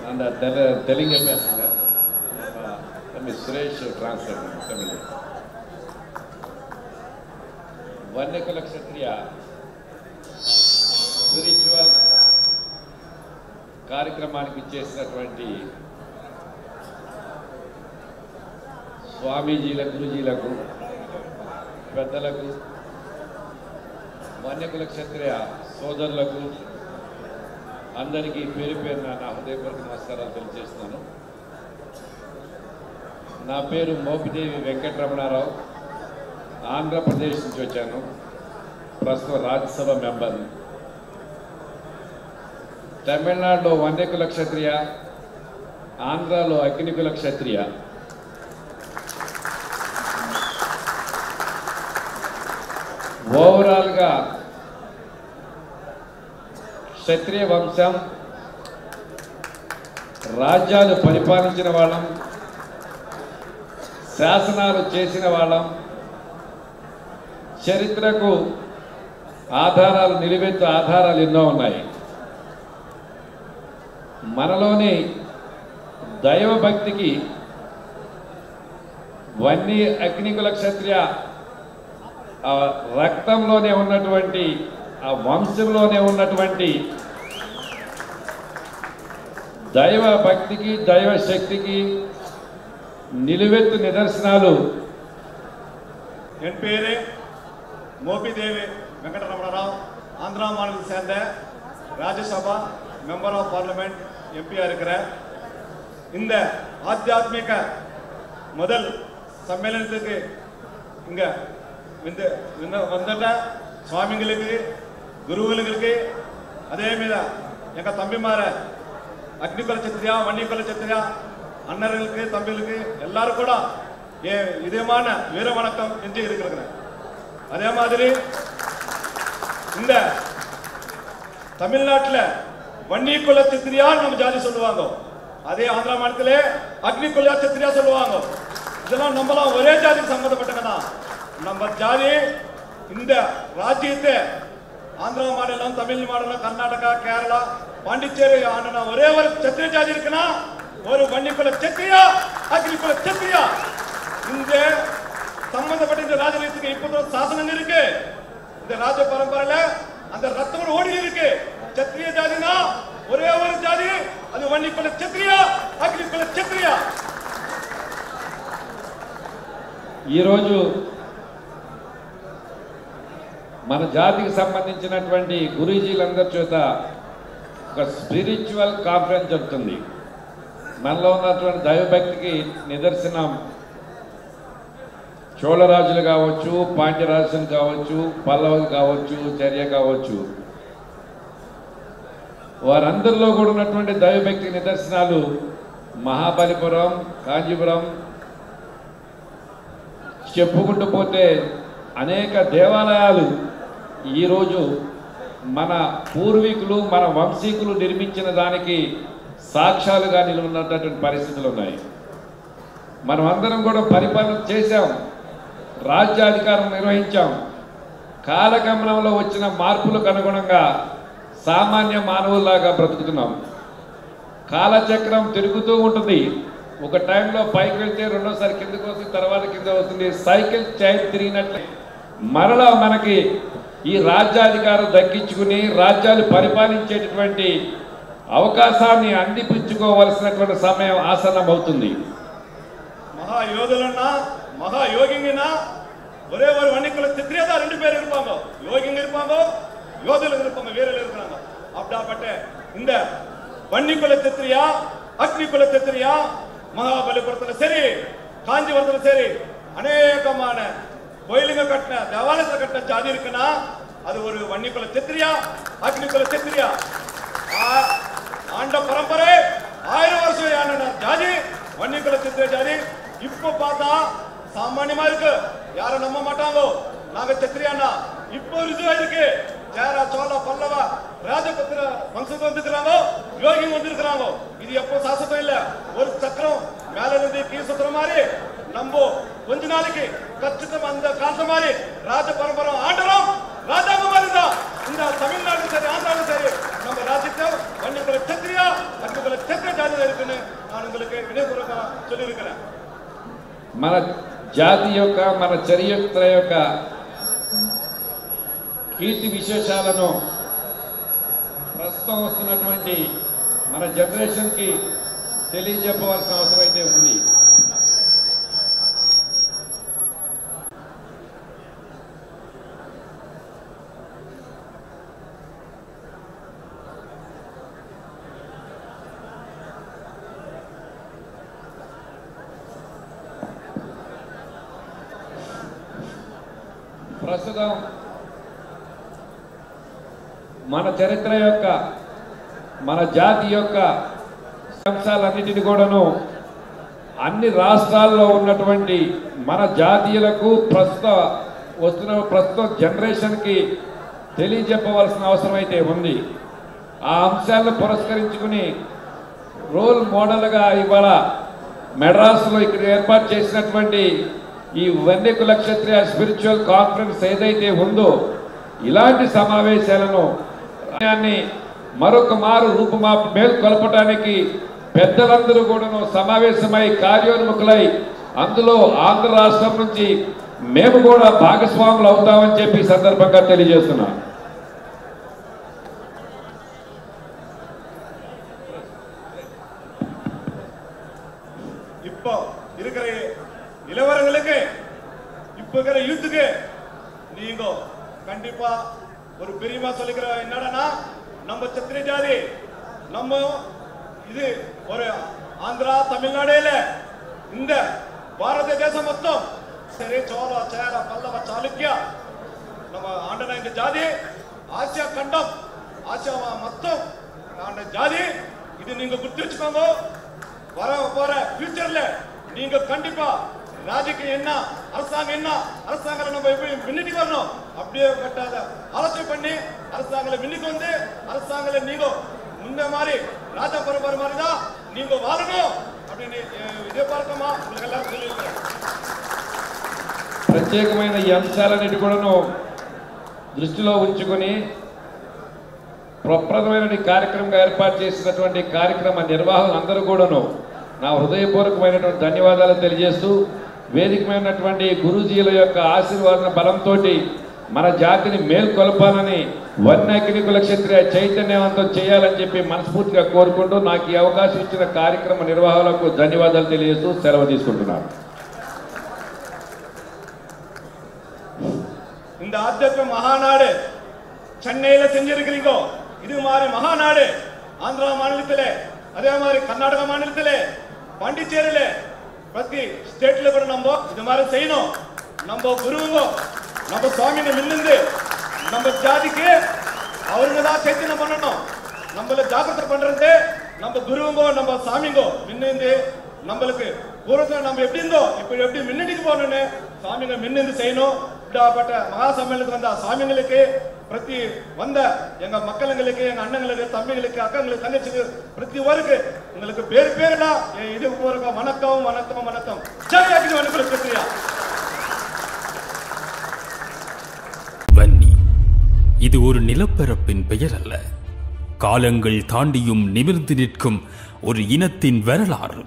and Telugu ambassador. Suresh translated Tamil. Vannekula Kshatriya spiritual కార్యక్రమానికి చేసినటువంటి స్వామీజీల గురుజీలకు పెద్దలకు వన్యకుల క్షత్రియ సోదరులకు అందరికీ పేరు పేరున నా హృదయపూర్వక నమస్కారాలు తెలియజేస్తున్నాను. నా పేరు మోపిదేవి వెంకటరమణారావు. ఆంధ్రప్రదేశ్ నుంచి వచ్చాను. ప్రస్తుతం రాజ్యసభ మెంబర్. తమిళనాడులో వన్యకుల క్షత్రియ, ఆంధ్రాలో అగ్నికుల క్షత్రియ. ఓవరాల్గా క్షత్రియ వంశం రాజ్యాలు పరిపాలించిన వాళ్ళం, శాసనాలు చేసిన వాళ్ళం, చరిత్రకు ఆధారాలు నిలువెత్తు ఆధారాలు ఎన్నో ఉన్నాయి. మనలోని దైవభక్తికి వన్నీ అగ్నికుల క్షత్రియ రక్తంలోనే ఉన్నటువంటి ఆ వంశంలోనే ఉన్నటువంటి దైవ భక్తికి దైవ శక్తికి నిలువెత్తు నిదర్శనాలు. என் பேரு மோபிதேவி வெங்கடரமணராவ். ஆந்திரா மாநிலத்தை சேர்ந்த ராஜ்யசபா மெம்பர் ஆஃப் பார்லிமெண்ட் எம்பியா இருக்கிறேன். இந்த ஆத்தியாத்மிக முதல் சம்மேளனத்துக்கு இங்க வந்துட்ட சுவாமிங்களுக்கு குருவுகளுக்கு அதே மீத எங்க தம்பிமார அக்னிகுல சத்திரியா வன்னிகுல சத்திரியா அண்ணர்களுக்கு தம்பிகளுக்கு எல்லாரும் கூட இதமான வீர வணக்கம் செஞ்சு இருக்கிறேன். அதே மாதிரி இந்த தமிழ்நாட்டில் வன்னிகுல சத்திரியா நம்ம ஜாதி சொல்லுவாங்க. அதே ஆந்திரா மாநிலத்திலே அக்னிகுல சத்திரியா சொல்லுவாங்க. இதெல்லாம் நம்மளாம் ஒரே ஜாதிக்கு சம்பந்தப்பட்டவங்க தான். நம்ம ஜாதி இந்த ராஜ்யத்தை ஆந்திரா மாநிலம், தமிழ் மாநிலம், கர்நாடகா, கேரளா, பாண்டிச்சேரி ஆனா ஒரே ஒரு சத்திரிய ஜாதி இருக்குன்னா ஒரு வன்னிகுல சத்திரியா, அக்னிகுல சத்திரியா. இந்த சம்பந்தப்பட்ட இந்த ராஜரீதிக்கு இப்போ சாசனம் இருக்கு. இந்த ராஜ பரம்பரையில அந்த ரத்தம் ஓடி இருக்கு. சத்திரிய ஜாதினா ஒரே ஒரு ஜாதி, அது வன்னிகுல சத்திரியா, అగ్నికుల క్షత్రియ. ఈరోజు మన జాతికి సంబంధించినటువంటి గురూజీలందరి చేత ఒక స్పిరిచువల్ కాన్ఫరెన్స్ జరుగుతుంది. మనలో ఉన్నటువంటి దైవభక్తికి నిదర్శనం చోళరాజులు కావచ్చు, పాండ్యరాజులు కావచ్చు, పల్లవులు కావచ్చు, చర్య కావచ్చు, వారందరిలో కూడా ఉన్నటువంటి దైవభక్తి నిదర్శనాలు మహాబలిపురం, కాంచీపురం చెప్పుకుంటూ పోతే అనేక దేవాలయాలు ఈరోజు మన పూర్వీకులు, మన వంశీకులు నిర్మించిన దానికి సాక్ష్యాలుగా నిలువన్నటువంటి పరిస్థితులు ఉన్నాయి. మనం అందరం కూడా పరిపాలన చేశాం, రాజ్యాధికారం నిర్వహించాం. కాలగమనంలో వచ్చిన మార్పులకు అనుగుణంగా సామాన్య మానవుల్లాగా బ్రతుకుతున్నాం. కాలచక్రం తిరుగుతూ ఉంటుంది. ఒక టైంలో పైకి వెళ్తే రెండోసారి కిందకు వస్తుంది, తర్వాత కింద వస్తుంది. సైకిల్ చైన్ తిరిగినట్లే మరలా మనకి ఈ రాజ్యాధికారం దక్కించుకుని రాజ్యాలు పరిపాలించేటటువంటి అవకాశాన్ని అందిపుచ్చుకోవలసినటువంటి సమయం ఆసన్నం అవుతుంది. மகாயோகினா மகாயோகிங்கன்னா ஒரே ஒரு வன்னிக்குல சத்திரியா தான் ரெண்டு பேர் இருப்பாங்க. யோகிங்க இருப்பாங்க, யோதர்கள் இருப்பாங்க, வீரர்கள் இருக்காங்க. அப்படிப்பட்ட இந்த வன்னிக்குல சத்திரியா, அக்னிகுல சத்திரியா மகாபலிபுரத்துல சரி, காஞ்சிபுரத்துல சரி, அநேகமான கோயிலுங்க கட்டின, தேவாலயத்தை கட்டின ஜாதி இருக்குன்னா அது ஒரு வன்னிக்குல சத்திரியா, அக்னிகுல சத்திரியா. ஆண்ட பரம்பரை 1000 வருஷம் ஆன ஜாதி வன்னிக்குல சத்திரிய ஜாதி. இப்ப பார்த்தா சாமானியமா இருக்கு, யாரும் நம்ப மாட்டாங்க நாங்க சத்திரியானா. இப்போ ருஜுவா இருக்கு. சேர, சோழ, பல்லவ, ராஜபுத்திர வம்சத்து வந்துக்கிறாங்க, யோகிங்க வந்திருக்கிறாங்க. இது எப்போ சாசனம் இல்ல. ஒரு சக்கரம் மேல இருந்து கீழ் சுத்துற மாதிரி நம்ம கொஞ்ச நாளைக்கு கச்சிதம் அந்த காலத்து மாதிரி ராஜ பரம்பரை ஆண்டரும் ராஜாங்க மாதிரி தான். இந்த தமிழ்நாடு சரி, ஆந்திராவும் சரி, நம்ம ராஜ்யத்தை வன்னிக்குல சத்திரியா, அக்னிகுல சத்திரிய மரியாதை இருக்குன்னு நான் உங்களுக்கு வினயபூர்வமா சொல்லியிருக்கிறேன். మన జాతి యొక్క మన చరిత్ర యొక్క కీర్తి విశేషాలను ప్రస్తుతం వస్తున్నటువంటి మన జనరేషన్కి తెలియజెప్పవలసిన అవసరం అయితే ఉంది. ప్రస్తుతం మన చరిత్ర యొక్క మన జాతి యొక్క అంశాలన్నిటిని కూడాను అన్ని రాష్ట్రాల్లో ఉన్నటువంటి మన జాతీయులకు ప్రస్తుత జనరేషన్కి తెలియజెప్పవలసిన అవసరం అయితే ఉంది. ఆ అంశాలను పురస్కరించుకుని రోల్ మోడల్గా ఇవాళ మెడ్రాస్లో ఇక్కడ ఏర్పాటు చేసినటువంటి ఈ వన్యకుల క్షత్రియ స్పిరిచువల్ కాన్ఫరెన్స్ ఏదైతే ఉందో ఇలాంటి సమావేశాలను మరొక మారు మేల్కొల్పడానికి పెద్దలందరూ కూడాను సమావేశమై కార్యోన్ముఖులై అందులో ఆంధ్ర రాష్ట్రం నుంచి మేము కూడా భాగస్వాములు అవుతామని చెప్పి సందర్భంగా తెలియజేస్తున్నాం. இப்போ இருக்கிற இளவரங்களுக்கு இப்போ இருக்கிற யூத்துக்கு நீங்க கண்டிப்பா ஒரு பெரியமா சொல்லிக்கிற என்னடா நம்ம சத்திரிய ஜாதி நம்ம இது ஒரு ஆந்திரா தமிழ்நாடு இல்ல இந்த பாரத தேசம் மொத்தம் சரி சோழ சேர பல்லவ చాళుక్య நம்ம ஆண்டன இந்த ஜாதி ஆசியா கண்டம் ஆசியா மொத்தம் ஆண்ட ஜாதி இது நீங்க குர்த்திச்சுக்கோங்க. வர ஃபியூச்சர்ல நீங்க கண்டிப்பா ராஜ்யக்கு என்ன அரசாங்கம் நம்ம எப்படி முன்னிட்டு வரணும் அப்படியே கட்டாத ஆலோசனை பண்ணி அரசாங்கங்களை முன்னிட்டு வந்து அரசாங்கங்களை நீங்க முன்ன மாதிரி ராஜா பரம்பரை மாதிரி தான் நீங்க வாழணும் அப்படின்னு எதிர்பார்க்கமா உங்களுக்கு எல்லாரும் சொல்லியிருக்கிறேன். ప్రత్యేకమైన ఈ అంశాలన్నిటి కూడాను దృష్టిలో ఉంచుకొని ప్రప్రదమైన కార్యక్రమంగా ఏర్పాటు చేసినటువంటి కార్యక్రమ నిర్వాహకులు అందరూ కూడాను నా హృదయపూర్వకమైనటువంటి ధన్యవాదాలు తెలియజేస్తూ వేదికమైనటువంటి గురూజీల యొక్క ఆశీర్వాద బలంతో మన జాతిని మేల్కొల్పాలని వన్యకుల క్షత్రియ చైతన్యవంతం చేయాలని చెప్పి మనస్ఫూర్తిగా కోరుకుంటూ నాకు ఈ అవకాశం ఇచ్చిన కార్యక్రమ నిర్వాహకులకు ధన్యవాదాలు తెలియజేస్తూ సెలవు తీసుకుంటున్నాను. இந்த ஆத்தியத்வ மகாநாடு சென்னையில செஞ்சிருக்கிறீங்க. இது மாதிரி மகாநாடு ஆந்திரா மாநிலத்திலே அதே மாதிரி கர்நாடக மாநிலத்திலே பாண்டிச்சேரியில பிரதி ஸ்டேட்ல கூட நம்ம இது மாதிரி செய்யணும். நம்ம குருவுங்க நம்ம சுவாமிங்க மின்னிருந்து நம்ம ஜாதிக்கு அவருங்க தான் சைத்தன்யம் பண்ணணும். நம்மள ஜாக்கிரதை பண்றது நம்ம குருவுங்க நம்ம சாமிங்க மின்னிருந்து நம்மளுக்கு பூர்வத்தில் நம்ம எப்படி இருந்தோ இப்ப எப்படி முன்னணிக்கு போகணும்னு சாமிங்க மின்னிருந்து செய்யணும். இப்படிப்பட்ட மகா சம்மேளனத்துக்கு வந்த சாமிங்களுக்கு பிரதி வந்த எங்க மக்களுங்களுக்கு எங்க அண்ணங்களுக்கு தம்பிகளுக்கு அக்கங்களுக்கு தங்கச்சிக்கு பிரதி ஒருக்கு உங்களுக்கு பேருடா இது போறக்க வணக்கம் வணக்கம் வணக்கம். ஜெய் அக்னி வன்னிக்குல க்ஷத்ரியா. வன்னி இது ஒரு நிலப்பரப்பின் பெயர் அல்ல, காலங்கள் தாண்டியும் நிமிர்ந்து நிற்கும் ஒரு இனத்தின் வரலாறு.